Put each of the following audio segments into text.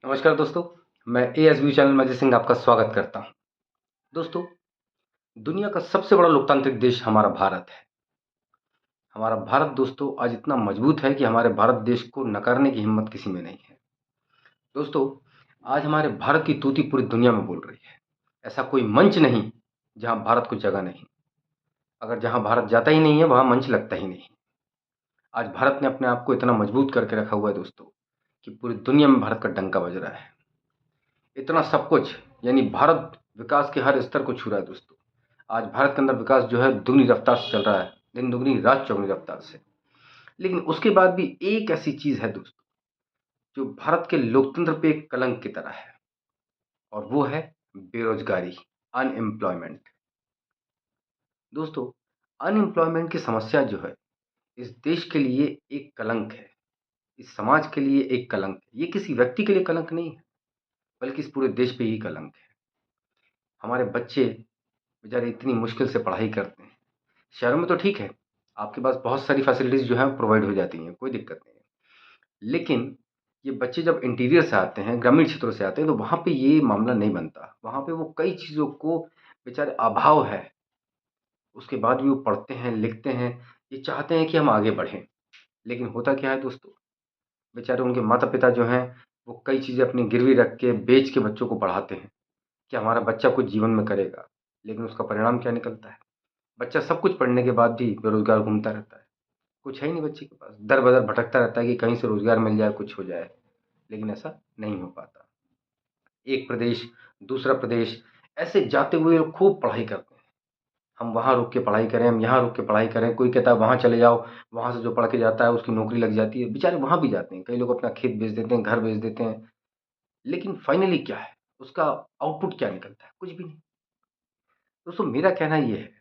नमस्कार दोस्तों, मैं एएसबी चैनल में अजय सिंह आपका स्वागत करता हूं। दोस्तों, दुनिया का सबसे बड़ा लोकतांत्रिक देश हमारा भारत है। हमारा भारत दोस्तों आज इतना मजबूत है कि हमारे भारत देश को नकारने की हिम्मत किसी में नहीं है। दोस्तों, आज हमारे भारत की तूती पूरी दुनिया में बोल रही है। ऐसा कोई मंच नहीं जहां भारत को जगह नहीं। अगर जहां भारत जाता ही नहीं है वहां मंच लगता ही नहीं। आज भारत ने अपने आप को इतना मजबूत करके रखा हुआ है दोस्तों कि पूरी दुनिया में भारत का डंका बज रहा है। इतना सब कुछ यानी भारत विकास के हर स्तर को छू रहा है दोस्तों। आज भारत के अंदर विकास जो है दुगनी रफ्तार से चल रहा है, दिन दुगनी रात चौगनी रफ्तार से। लेकिन उसके बाद भी एक ऐसी चीज है दोस्तों जो भारत के लोकतंत्र पे एक कलंक की तरह है, और वो है बेरोजगारी, अनएम्प्लॉयमेंट। दोस्तों, अनएम्प्लॉयमेंट की समस्या जो है इस देश के लिए एक कलंक है, इस समाज के लिए एक कलंक है। ये किसी व्यक्ति के लिए कलंक नहीं है, बल्कि इस पूरे देश पे ही कलंक है। हमारे बच्चे बेचारे इतनी मुश्किल से पढ़ाई करते हैं। शहरों में तो ठीक है, आपके पास बहुत सारी फैसिलिटीज़ जो हैं प्रोवाइड हो जाती हैं, कोई दिक्कत नहीं है। लेकिन ये बच्चे जब इंटीरियर से आते हैं, ग्रामीण क्षेत्रों से आते हैं, तो वहाँ पे ये मामला नहीं बनता। वहाँ पे वो कई चीज़ों को बेचारे अभाव है, उसके बाद भी वो पढ़ते हैं, लिखते हैं, ये चाहते हैं कि हम आगे बढ़ें। लेकिन होता क्या है दोस्तों, बेचारे उनके माता-पिता जो हैं, वो कई चीज़ें अपनी गिरवी रख के, बेच के बच्चों को पढ़ाते हैं कि हमारा बच्चा कुछ जीवन में करेगा। लेकिन उसका परिणाम क्या निकलता है? बच्चा सब कुछ पढ़ने के बाद भी बेरोज़गार घूमता रहता है। कुछ है ही नहीं बच्चे के पास, दर-बदर भटकता रहता है कि कहीं से रोज़गार मिल जाए, कुछ हो जाए, लेकिन ऐसा नहीं हो पाता। एक प्रदेश, दूसरा प्रदेश, ऐसे जाते हुए लोग खूब पढ़ाई करते हैं। हम वहाँ रुक के पढ़ाई करें, हम यहाँ रुक के पढ़ाई करें, कोई कहता है वहाँ चले जाओ, वहाँ से जो पढ़ के जाता है उसकी नौकरी लग जाती है। बेचारे वहाँ भी जाते हैं, कई लोग अपना खेत बेच देते हैं, घर बेच देते हैं, लेकिन फाइनली क्या है? उसका आउटपुट क्या निकलता है? कुछ भी नहीं। दोस्तों, मेरा कहना ये है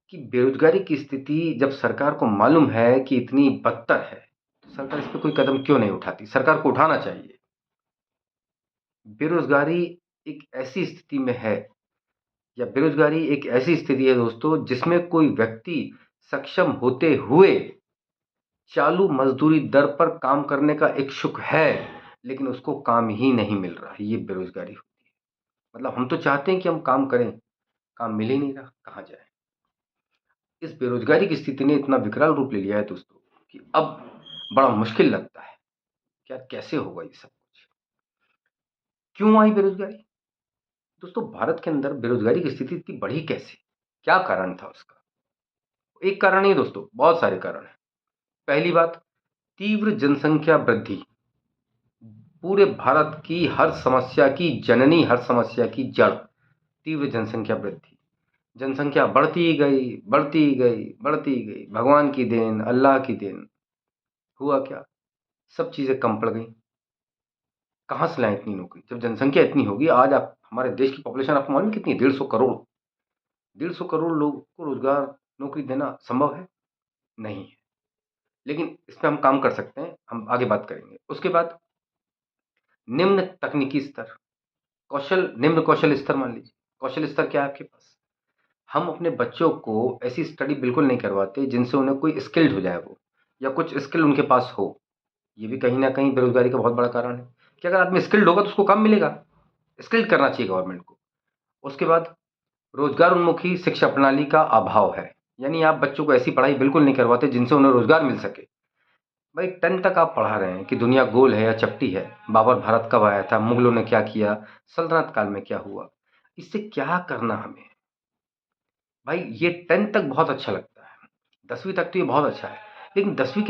कि बेरोज़गारी की स्थिति जब सरकार को मालूम है कि इतनी बदतर है, तो सरकार इस पे कोई कदम क्यों नहीं उठाती? सरकार को उठाना चाहिए। बेरोज़गारी एक ऐसी स्थिति में है, या बेरोज़गारी एक ऐसी स्थिति है दोस्तों जिसमें कोई व्यक्ति सक्षम होते हुए चालू मज़दूरी दर पर काम करने का इच्छुक है, लेकिन उसको काम ही नहीं मिल रहा है, ये बेरोज़गारी होती है। मतलब हम तो चाहते हैं कि हम काम करें, काम मिल ही नहीं रहा, कहाँ जाएँ? इस बेरोज़गारी की स्थिति ने इतना विकराल रूप ले लिया है दोस्तों कि अब बड़ा मुश्किल लगता है कि यार कैसे होगा ये सब कुछ? क्यों आई बेरोज़गारी? दोस्तों, भारत के अंदर बेरोज़गारी की स्थिति इतनी बढ़ी कैसे? क्या कारण था उसका? एक कारण नहीं दोस्तों, बहुत सारे कारण हैं। पहली बात, तीव्र जनसंख्या वृद्धि। पूरे भारत की हर समस्या की जननी, हर समस्या की जड़, तीव्र जनसंख्या वृद्धि। जनसंख्या बढ़ती गई, बढ़ती गई, बढ़ती गई। भगवान की देन, अल्लाह की देन। हुआ क्या? सब चीज़ें कम पड़ गईं। कहाँ से लाएँ इतनी नौकरी? जब जनसंख्या इतनी होगी, आज आप हमारे देश की पॉपुलेशन आपको मालूम है कितनी है? 150 करोड़। 150 करोड़ लोगों को रोज़गार, नौकरी देना संभव है? नहीं है। लेकिन इस पे हम काम कर सकते हैं, हम आगे बात करेंगे। उसके बाद निम्न तकनीकी स्तर, निम्न कौशल स्तर मान लीजिए। कौशल स्तर क्या है आपके पास? हम अपने बच्चों को ऐसी स्टडी बिल्कुल नहीं करवाते जिनसे उन्हें कोई स्किल्ड हो जाए वो, या कुछ स्किल उनके पास हो। ये भी कहीं न कहीं बेरोज़गारी का बहुत बड़ा कारण है कि अगर आदमी स्किल्ड होगा तो उसको काम मिलेगा। स्किल्ड करना चाहिए गवर्नमेंट को। उसके बाद रोज़गार उन्मुखी शिक्षा प्रणाली का अभाव है। यानी आप बच्चों को ऐसी पढ़ाई बिल्कुल नहीं करवाते जिनसे उन्हें रोज़गार मिल सके। भाई 10 तक आप पढ़ा रहे हैं कि दुनिया गोल है या चपटी है, बाबर भारत कब आया था, मुगलों ने क्या किया, सल्तनत काल में क्या हुआ, इससे क्या करना हमें? भाई ये 10 तक बहुत अच्छा लगता है, 10वीं तक तो ये बहुत अच्छा है, लेकिन 10वीं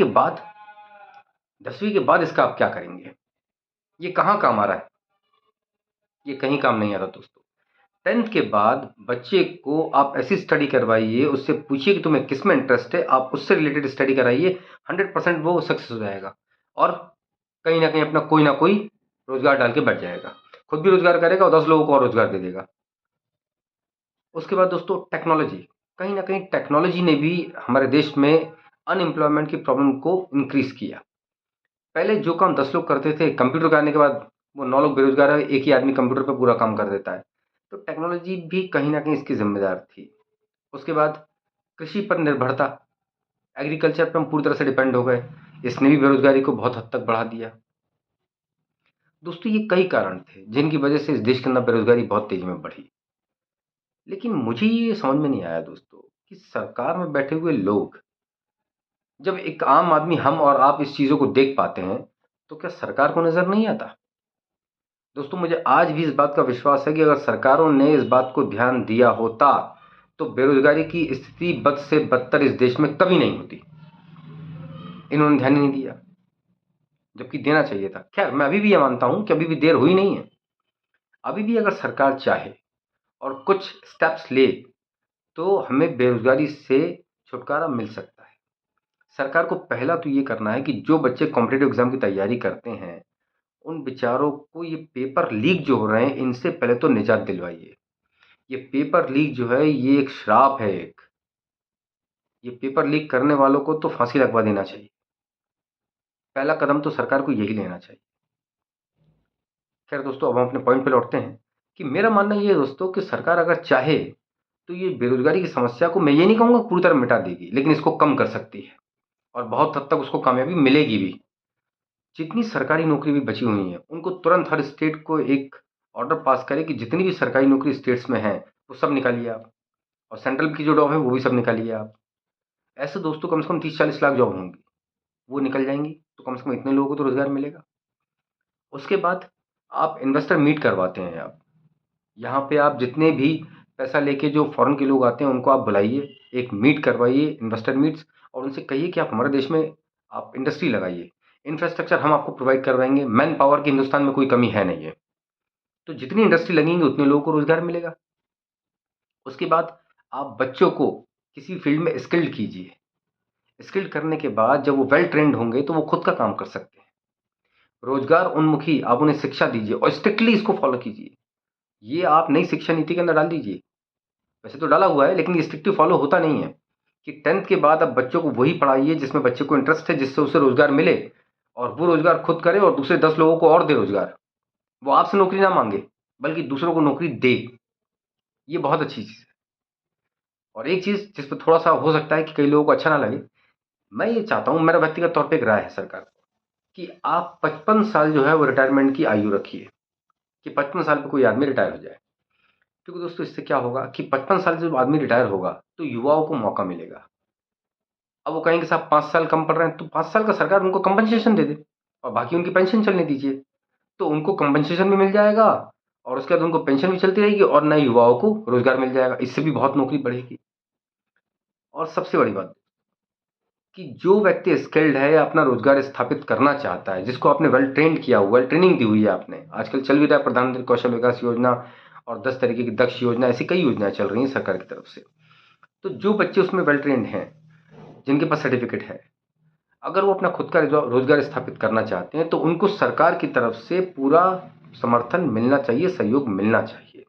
के बाद इसका आप क्या करेंगे? ये कहाँ काम आ रहा है? ये कहीं काम नहीं आ रहा दोस्तों। 10th के बाद बच्चे को आप ऐसी स्टडी करवाइए, उससे पूछिए कि तुम्हें किसमें इंटरेस्ट है, आप उससे रिलेटेड स्टडी कराइए, 100% वो सक्सेस हो जाएगा, और कहीं न कहीं अपना कोई ना कोई रोज़गार डाल के बैठ जाएगा। खुद भी रोज़गार करेगा और 10 लोगों को और रोज़गार दे देगा। उसके बाद दोस्तों टेक्नोलॉजी, कहीं न कहीं टेक्नोलॉजी ने भी हमारे देश में अनएम्प्लॉयमेंट की प्रॉब्लम को इंक्रीज़ किया। पहले जो काम 10 लोग करते थे, कंप्यूटर के आने के बाद वो 9 लोग बेरोज़गार है, एक ही आदमी कंप्यूटर पे पूरा काम कर देता है। तो टेक्नोलॉजी भी कहीं न कहीं इसकी ज़िम्मेदार थी। उसके बाद कृषि पर निर्भरता, एग्रीकल्चर पे हम पूरी तरह से डिपेंड हो गए। इसने भी बेरोज़गारी को बहुत हद तक बढ़ा दिया। दोस्तों ये कई कारण थे जिनकी वजह से इस देश के अंदर बेरोजगारी बहुत तेजी में बढ़ी। लेकिन मुझे ये समझ में नहीं आया दोस्तों कि सरकार में बैठे हुए लोग, जब एक आम आदमी हम और आप इस चीज़ों को देख पाते हैं, तो क्या सरकार को नज़र नहीं आता? दोस्तों मुझे आज भी इस बात का विश्वास है कि अगर सरकारों ने इस बात को ध्यान दिया होता, तो बेरोजगारी की स्थिति बद से बदतर इस देश में कभी नहीं होती। इन्होंने ध्यान ही नहीं दिया, जबकि देना चाहिए था। खैर, मैं अभी भी ये मानता हूं कि अभी भी देर हुई नहीं है। अभी भी अगर सरकार चाहे और कुछ स्टेप्स ले, तो हमें बेरोजगारी से छुटकारा मिल सकता है। सरकार को पहला तो ये करना है कि जो बच्चे कॉम्पिटिटिव एग्जाम की तैयारी करते हैं, उन बेचारों को ये पेपर लीक जो हो रहे हैं, इनसे पहले तो निजात दिलवाइए। ये पेपर लीक जो है, ये एक श्राप है। ये पेपर लीक करने वालों को तो फांसी लगवा देना चाहिए। पहला कदम तो सरकार को यही लेना चाहिए। खैर दोस्तों, अब हम अपने पॉइंट पे लौटते हैं कि मेरा मानना ये है दोस्तों कि सरकार अगर चाहे तो ये बेरोजगारी की समस्या को, मैं ये नहीं कहूँगा पूरी तरह मिटा देगी, लेकिन इसको कम कर सकती है और बहुत हद तक उसको कामयाबी मिलेगी भी। जितनी सरकारी नौकरी भी बची हुई हैं, उनको तुरंत हर स्टेट को एक ऑर्डर पास करे कि जितनी भी सरकारी नौकरी स्टेट्स में है, वो सब निकालिए आप, और सेंट्रल की जो जॉब है वो भी सब निकालिए आप। ऐसे दोस्तों कम से कम 30-40 लाख जॉब होंगी, वो निकल जाएंगी, तो कम से कम इतने लोगों को तो रोजगार मिलेगा। उसके बाद आप इन्वेस्टर मीट करवाते हैं। आप यहाँ पे आप जितने भी पैसा लेके जो फॉरेन के लोग आते हैं, उनको आप बुलाइए, एक मीट करवाइए, इन्वेस्टर मीट्स, और उनसे कहिए कि आप हमारे देश में आप इंडस्ट्री लगाइए। इंफ्रास्ट्रक्चर हम आपको प्रोवाइड करवाएंगे। मैन पावर की हिंदुस्तान में कोई कमी है नहीं है, तो जितनी इंडस्ट्री लगेंगी उतने लोगों को रोजगार मिलेगा। उसके बाद आप बच्चों को किसी फील्ड में स्किल्ड कीजिए। स्किल्ड करने के बाद जब वो वेल ट्रेंड होंगे, तो वो खुद का काम कर सकते हैं। रोजगार उन्मुखी आप उन्हें शिक्षा दीजिए और स्ट्रिक्टली इसको फॉलो कीजिए। ये आप नई शिक्षा नीति के अंदर डाल दीजिए। वैसे तो डाला हुआ है, लेकिन ये स्ट्रिक्टली फॉलो होता नहीं है कि 10th के बाद आप बच्चों को वही पढ़ाइए जिसमें बच्चे को इंटरेस्ट है, जिससे उसे रोजगार मिले, और वो रोजगार खुद करे और दूसरे 10 लोगों को और दे रोजगार। वो आपसे नौकरी ना मांगे, बल्कि दूसरों को नौकरी दे। ये बहुत अच्छी चीज़ है। और एक चीज़ जिस पर थोड़ा सा हो सकता है कि कई लोगों को अच्छा ना लगे, मैं ये चाहता हूँ, मेरा व्यक्तिगत तौर पे एक राय है सरकार को, कि आप 55 साल जो है वो रिटायरमेंट की आयु रखिए, कि 55 साल पे कोई आदमी रिटायर हो जाए। क्योंकि दोस्तों इससे क्या होगा कि 55 साल जब आदमी रिटायर होगा, तो युवाओं को मौका मिलेगा। अब वो कहेंगे साहब 5 साल कम पड़ रहे हैं, तो 5 साल का सरकार उनको कंपनसेशन दे दे और बाकी उनकी पेंशन चलने दीजिए। तो उनको कंपनसेशन भी मिल जाएगा और उसके बाद उनको पेंशन भी चलती रहेगी और नए युवाओं को रोजगार मिल जाएगा। इससे भी बहुत नौकरी बढ़ेगी। और सबसे बड़ी बात कि जो व्यक्ति स्किल्ड है या अपना रोजगार स्थापित करना चाहता है, जिसको आपने वेल ट्रेंड किया हुआ, वेल ट्रेनिंग दी हुई है आपने, आजकल चल भी रहा है प्रधानमंत्री कौशल विकास योजना और 10 तरीके की दक्ष योजना, ऐसी कई योजनाएं चल रही हैं सरकार की तरफ से। तो जो बच्चे उसमें वेल ट्रेंड हैं, जिनके पास सर्टिफिकेट है, अगर वो अपना खुद का रोजगार स्थापित करना चाहते हैं, तो उनको सरकार की तरफ से पूरा समर्थन मिलना चाहिए, सहयोग मिलना चाहिए।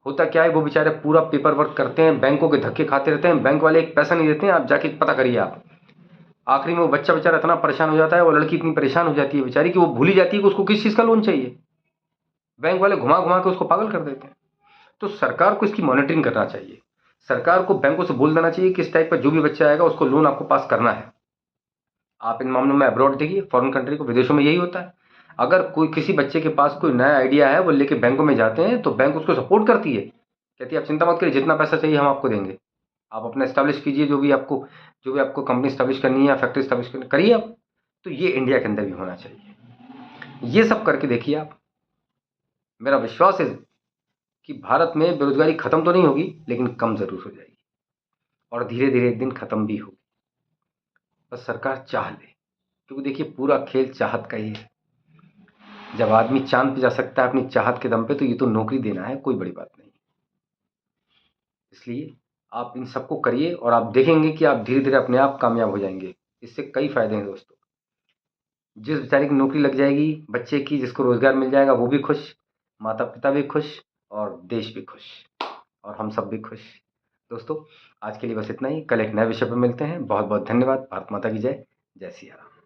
होता क्या है, वो बेचारे पूरा पेपर वर्क करते हैं, बैंकों के धक्के खाते रहते हैं, बैंक वाले एक पैसा नहीं देते हैं। आप जाके पता करिए आप, आखिरी में वो बच्चा बेचारा इतना परेशान हो जाता है, वो लड़की इतनी परेशान हो जाती है बेचारी, कि वो भूल ही जाती है कि उसको किस चीज़ का लोन चाहिए। बैंक वाले घुमा घुमा के उसको पागल कर देते हैं। तो सरकार को इसकी मॉनिटरिंग करना चाहिए। सरकार को बैंकों से बोल देना चाहिए कि इस टाइप का जो भी बच्चा आएगा उसको लोन आपको पास करना है। आप इन मामलों में अब्रॉड देखिए, फॉरेन कंट्री को, विदेशों में यही होता है। अगर कोई किसी बच्चे के पास कोई नया आइडिया है, वो लेके बैंकों में जाते हैं, तो बैंक उसको सपोर्ट करती है, कहती है आप चिंता मत करिए, जितना पैसा चाहिए हम आपको देंगे, आप अपना एस्टैब्लिश कीजिए, जो भी आपको कंपनी एस्टैब्लिश करनी है या फैक्ट्री एस्टैब्लिश करनी करिए आप। तो ये इंडिया के अंदर भी होना चाहिए। ये सब करके देखिए आप, मेरा विश्वास है कि भारत में बेरोजगारी खत्म तो नहीं होगी, लेकिन कम जरूर हो जाएगी और धीरे धीरे एक दिन खत्म भी होगी। बस सरकार चाह ले, क्योंकि देखिए पूरा खेल चाहत का ही है। जब आदमी चांद पे जा सकता है अपनी चाहत के दम पे, तो ये तो नौकरी देना है, कोई बड़ी बात नहीं। इसलिए आप इन सबको करिए और आप देखेंगे कि आप धीरे धीरे अपने आप कामयाब हो जाएंगे। इससे कई फायदे हैं दोस्तों। जिस बेचारे की नौकरी लग जाएगी बच्चे की, जिसको रोजगार मिल जाएगा, वो भी खुश, माता पिता भी खुश और देश भी खुश और हम सब भी खुश। दोस्तों आज के लिए बस इतना ही। कल एक नए विषय पर मिलते हैं। बहुत बहुत धन्यवाद। भारत माता की जय। जय सिया राम।